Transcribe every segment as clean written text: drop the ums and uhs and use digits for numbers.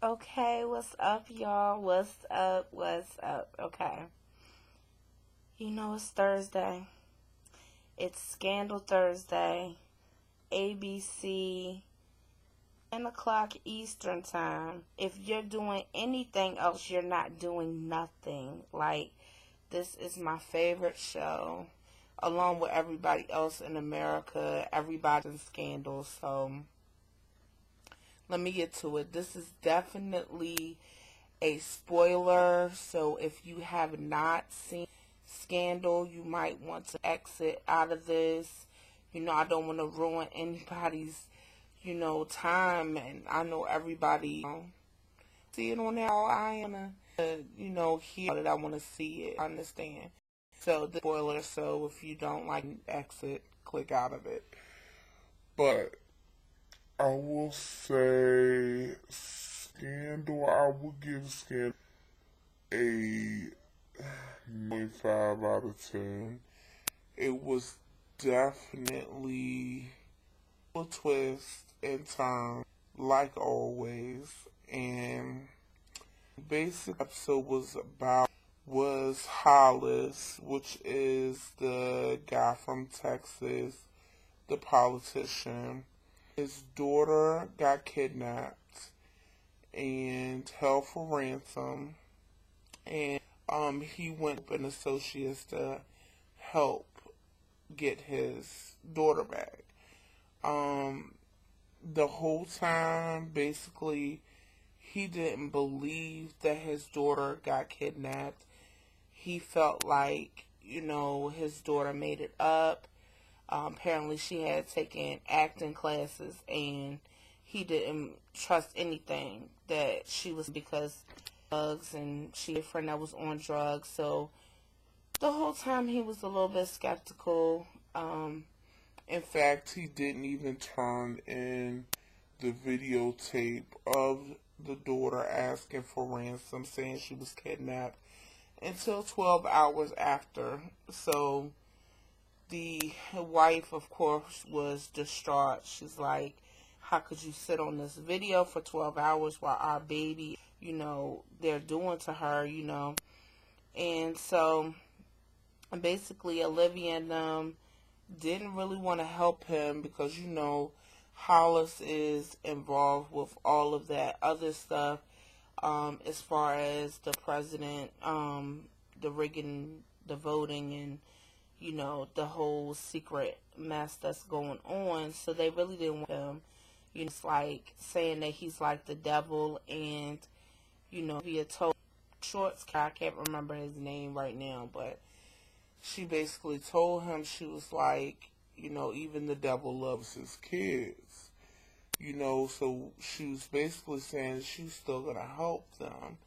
Okay, what's up, y'all? What's up? What's up? Okay. You know, it's Thursday. It's Scandal Thursday. ABC, 10 o'clock Eastern Time. If you're doing anything else, you're not doing nothing. Like, this is my favorite show, along with everybody else in America. Everybody's in Scandal. So, let me get to it. This is definitely a spoiler, so if you have not seen Scandal, you might want to exit out of this. I don't want to ruin anybody's, time, and I know everybody see it on there. I am hear it. I want to see it. I understand. So the spoiler. So if you don't like exit, click out of it. But I will say Scandal. I will give Scandal a 5 out of 10. It was definitely a twist in time, like always. And basic episode was Hollis, which is the guy from Texas, the politician. His daughter got kidnapped and held for ransom, and he went up in associates to help get his daughter back. Um, the whole time, basically, he didn't believe that his daughter got kidnapped. He felt like, his daughter made it up. Apparently, she had taken acting classes, and he didn't trust anything that she was because drugs, and she had a friend that was on drugs. So the whole time he was a little bit skeptical. In fact, he didn't even turn in the videotape of the daughter asking for ransom, saying she was kidnapped, until 12 hours after. So the wife, of course, was distraught. She's like, how could you sit on this video for 12 hours while our baby, they're doing to her. And so basically Olivia and them didn't really want to help him because, Hollis is involved with all of that other stuff, as far as the president, the rigging, the voting, and the whole secret mess that's going on. So they really didn't want him. It's like saying that he's like the devil, and via told Shorts, I can't remember his name right now, but she basically told him, she was like, even the devil loves his kids. So she was basically saying she's still gonna help them.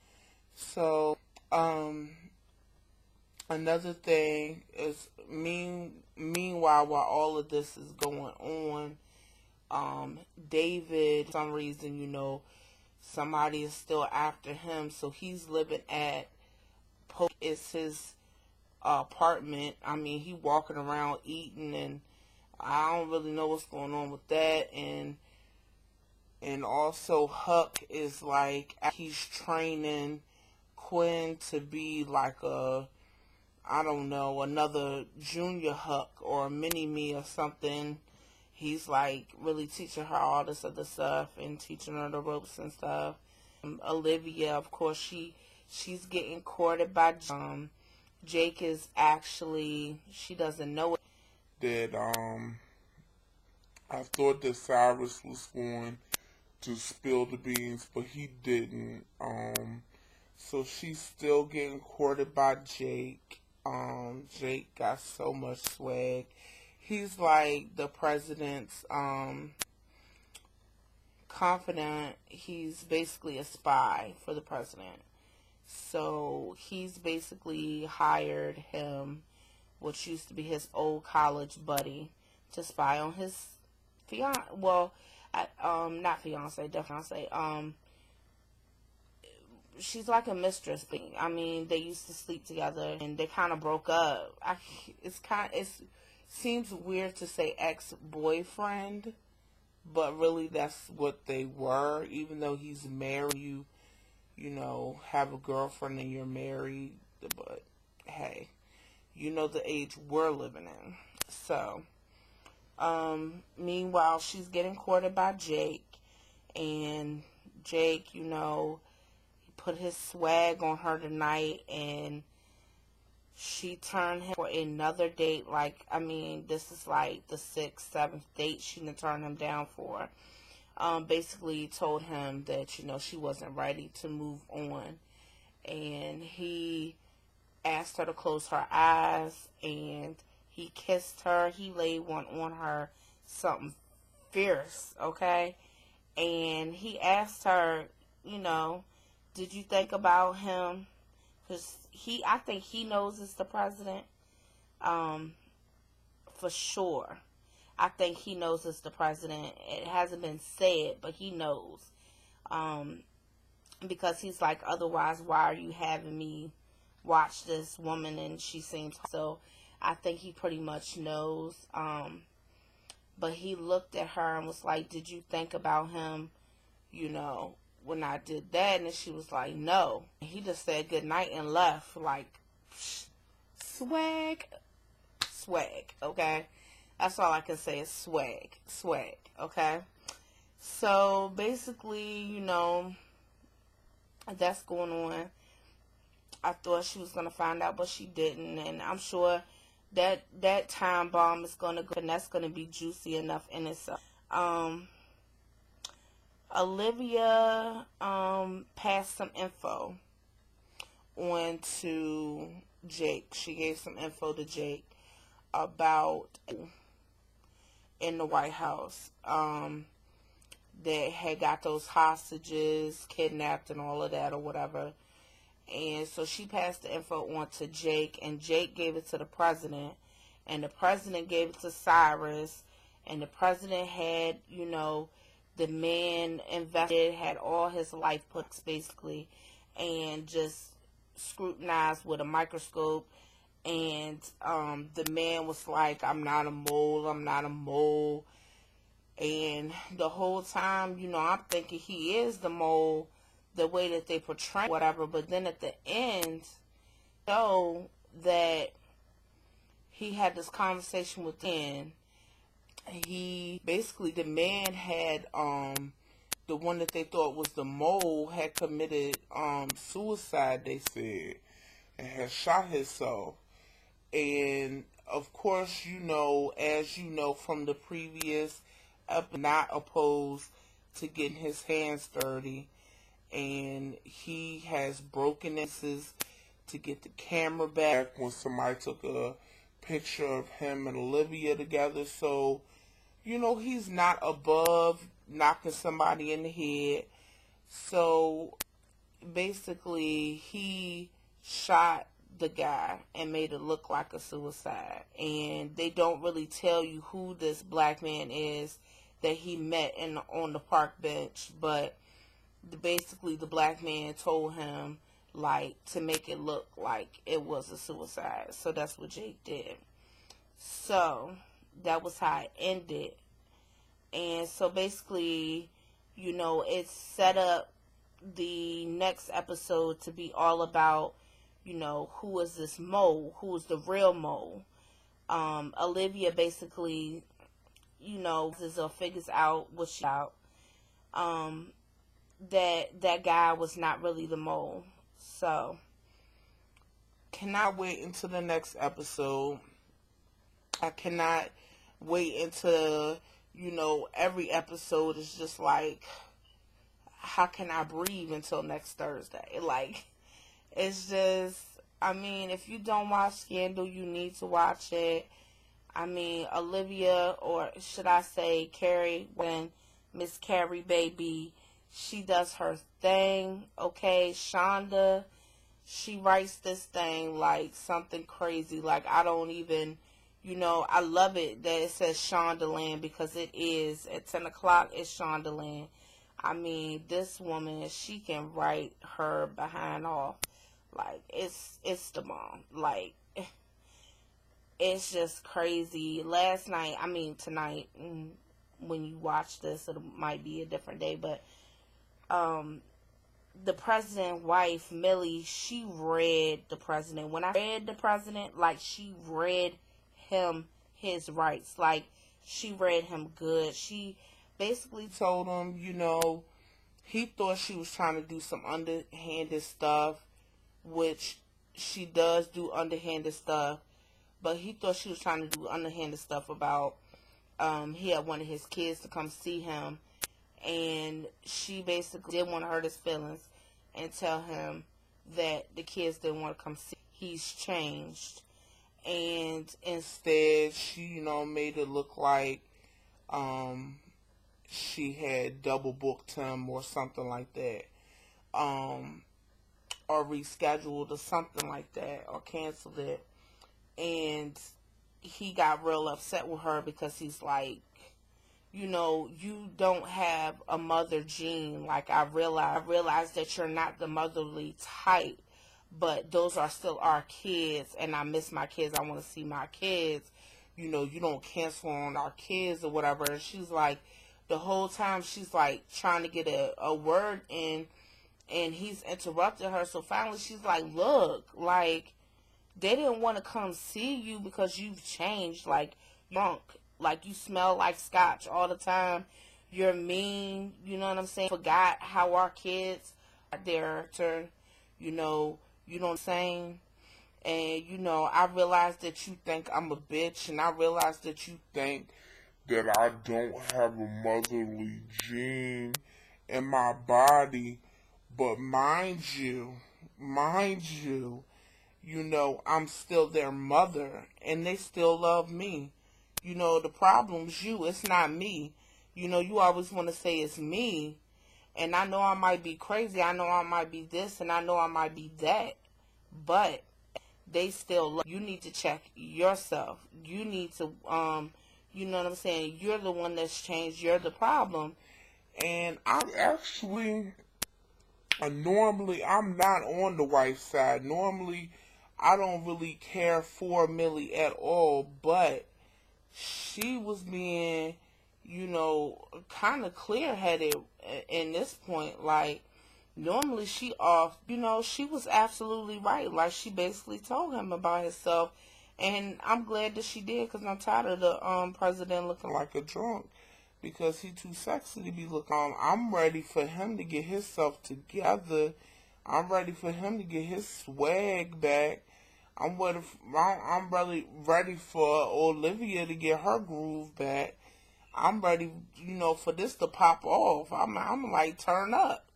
So, another thing is, meanwhile, while all of this is going on, David, for some reason, somebody is still after him, so he's living at it's his apartment. I mean, he walking around eating, and I don't really know what's going on with that. And also Huck is like, he's training Quinn to be like I don't know, another junior Huck or a mini me or something. He's like really teaching her all this other stuff and teaching her the ropes and stuff. Olivia, of course, she's getting courted by Jake is actually, she doesn't know it. That I thought that Cyrus was going to spill the beans, but he didn't. So she's still getting courted by Jake. Jake got so much swag. He's like the president's confidant. He's basically a spy for the president. So he's basically hired him, which used to be his old college buddy, to spy on his fiance. Well, not fiance, definitely say. She's like a mistress thing. I mean, they used to sleep together, and they kind of broke up. It seems weird to say ex-boyfriend, but really that's what they were. Even though he's married, have a girlfriend and you're married, but hey, you know the age we're living in. So, meanwhile, she's getting courted by Jake, and Jake, he put his swag on her tonight, and she turned him for another date. This is like the 6th, 7th date she done turned him down for. Basically told him that, she wasn't ready to move on. And he asked her to close her eyes, and he kissed her. He laid one on her, something fierce, okay? And he asked her, did you think about him? Because I think he knows it's the president, for sure. I think he knows it's the president. It hasn't been said, but he knows. Because he's like, otherwise, why are you having me watch this woman? And she seems so. I think he pretty much knows. But he looked at her and was like, did you think about him, when I did that? And she was like, no. He just said good night and left. Like, swag, okay? That's all I can say is swag, okay? So, basically, that's going on. I thought she was going to find out, but she didn't. And I'm sure that time bomb is going to go, and that's going to be juicy enough in itself. Olivia passed some info on to Jake. She gave some info to Jake about in the White House that had got those hostages kidnapped and all of that or whatever. And so she passed the info on to Jake, and Jake gave it to the president, and the president gave it to Cyrus, and the president had, the man invested, had all his life put basically, and just scrutinized with a microscope. And the man was like, I'm not a mole. And the whole time, I'm thinking he is the mole, the way that they portray whatever. But then at the end, so that he had this conversation with him. The man had, the one that they thought was the mole had committed suicide, they said, and had shot himself. And of course, as you know from the previous episode, not opposed to getting his hands dirty, and he has broken this to get the camera back when somebody took a picture of him and Olivia together. So, he's not above knocking somebody in the head. So, basically, he shot the guy and made it look like a suicide. And they don't really tell you who this black man is that he met on the park bench, but basically the black man told him, to make it look like it was a suicide. So that's what Jake did. So that was how it ended. And so basically, it set up the next episode to be all about, who is this mole? Who is the real mole? Olivia basically, figures out what she out. That guy was not really the mole. So, cannot wait until the next episode. I cannot wait until, every episode is just like, how can I breathe until next Thursday? It's just, if you don't watch Scandal, you need to watch it. Olivia, or should I say Carrie, when Miss Carrie Baby, she does her thing, okay? Shonda, she writes this thing like something crazy. I don't even, I love it that it says Shondaland, because it is. At 10 o'clock, it's Shondaland. This woman, she can write her behind off. It's the bomb. It's just crazy. Tonight, when you watch this, it might be a different day, but the president's wife, Millie, she read the president. When I read the president, like, she read him his rights. Like, she read him good. She basically told him, he thought she was trying to do some underhanded stuff, which she does do underhanded stuff, but he thought she was trying to do underhanded stuff about, he had wanted his kids to come see him, and she basically didn't want to hurt his feelings and tell him that the kids didn't want to come see. He's changed. And instead, she, made it look like she had double booked him or something like that. Or rescheduled or something like that, or canceled it. And he got real upset with her because he's like, you don't have a mother gene. Like, I realize that you're not the motherly type, but those are still our kids, and I miss my kids. I want to see my kids. You don't cancel on our kids or whatever. And she's like, the whole time she's like trying to get a word in, and he's interrupting her. So finally she's like, look, like, they didn't want to come see you because you've changed. Like, drunk. Like, you smell like scotch all the time. You're mean. You know what I'm saying? Forgot how our kids are their turn. You know what I'm saying? And, I realize that you think I'm a bitch. And I realize that you think that I don't have a motherly gene in my body. But mind you, I'm still their mother. And they still love me. The problem's you. It's not me. You always want to say it's me. And I know I might be crazy. I know I might be this. And I know I might be that. But they still love you. You need to check yourself. You need to, you know what I'm saying? You're the one that's changed. You're the problem. And I'm actually, normally, I'm not on the wife's side. Normally, I don't really care for Millie at all. But she was being, kind of clear-headed in this point. Like, normally she she was absolutely right. Like, she basically told him about himself. And I'm glad that she did, because I'm tired of the president looking like a drunk. Because he too sexy to be looking. I'm ready for him to get himself together. I'm ready for him to get his swag back. I'm really ready for Olivia to get her groove back. I'm ready, for this to pop off. I'm like, turn up.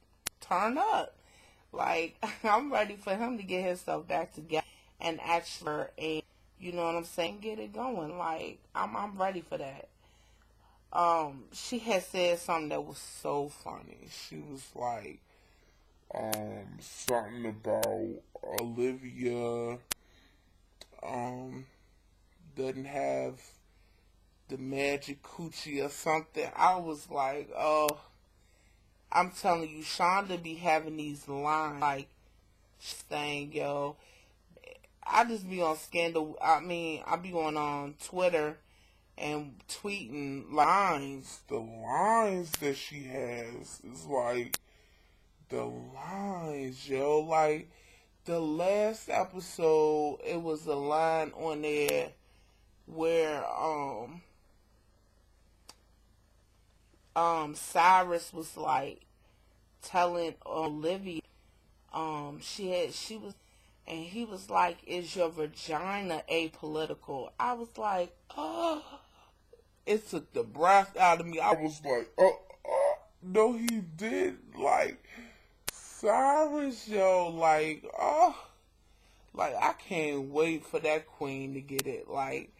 Like, I'm ready for him to get himself back together and actually, and you know what I'm saying, get it going. Like, I'm ready for that. She had said something that was so funny. She was like, something about Olivia doesn't have the magic coochie or something. I was like, oh, I'm telling you, Shonda be having these lines like, thing, yo. I just be on Scandal. I be on Twitter and tweeting lines. The lines that she has is like, the lines, yo. Like, the last episode, it was a line on there where Cyrus was like telling Olivia she was, and he was like, is your vagina apolitical? I was like, oh, it took the breath out of me. I was like, no, he did. Like, Cyrus, yo, like, like, I can't wait for that queen to get it. Like,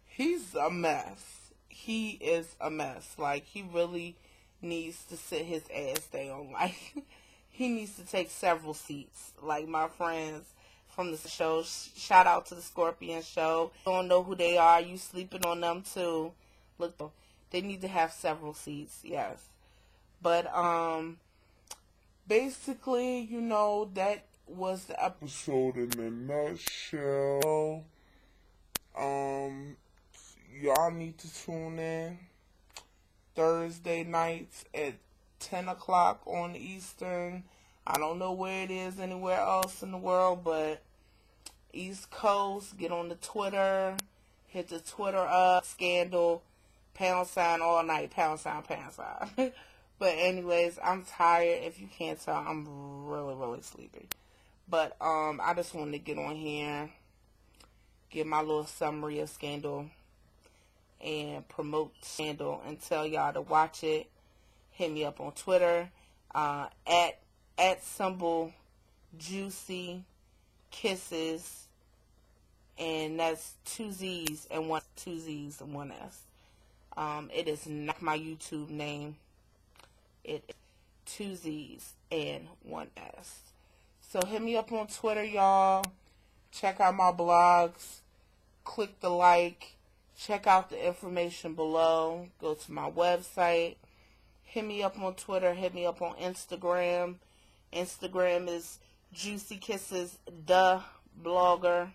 he's a mess. He is a mess. Like, he really needs to sit his ass down. Like, he needs to take several seats. Like, my friends from the show, shout out to the Scorpion show. Don't know who they are. You sleeping on them too. Look, they need to have several seats. Yes. But, basically, that was the episode in a nutshell. Y'all need to tune in. Thursday nights at 10 o'clock on Eastern. I don't know where it is anywhere else in the world, but East Coast, get on the Twitter, hit the Twitter up, scandal, # all night, #, #. But anyways, I'm tired. If you can't tell, I'm really, really sleepy. But I just wanted to get on here, give my little summary of Scandal, and promote Scandal, and tell y'all to watch it. Hit me up on Twitter, at symbol Juicy Kisses, and that's 2 Z's and 1 S. It is not my YouTube name. It is 2 Z's and 1 S. So hit me up on Twitter, y'all. Check out my blogs. Click the like. Check out the information below. Go to my website. Hit me up on Twitter. Hit me up on Instagram. Instagram is Juicy Kisses the Blogger.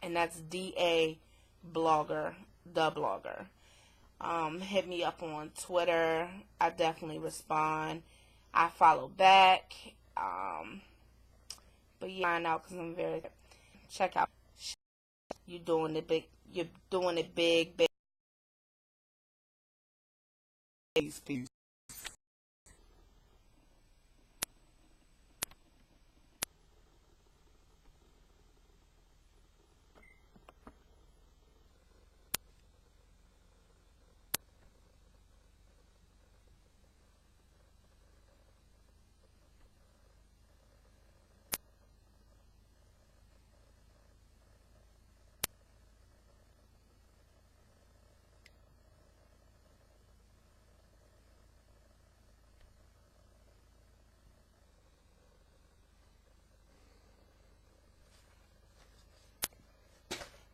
And that's DA Blogger, the Blogger. Hit me up on Twitter. I definitely respond. I follow back. But yeah, find out because I'm very. Check out. You're doing it big. You're doing it big. Peace.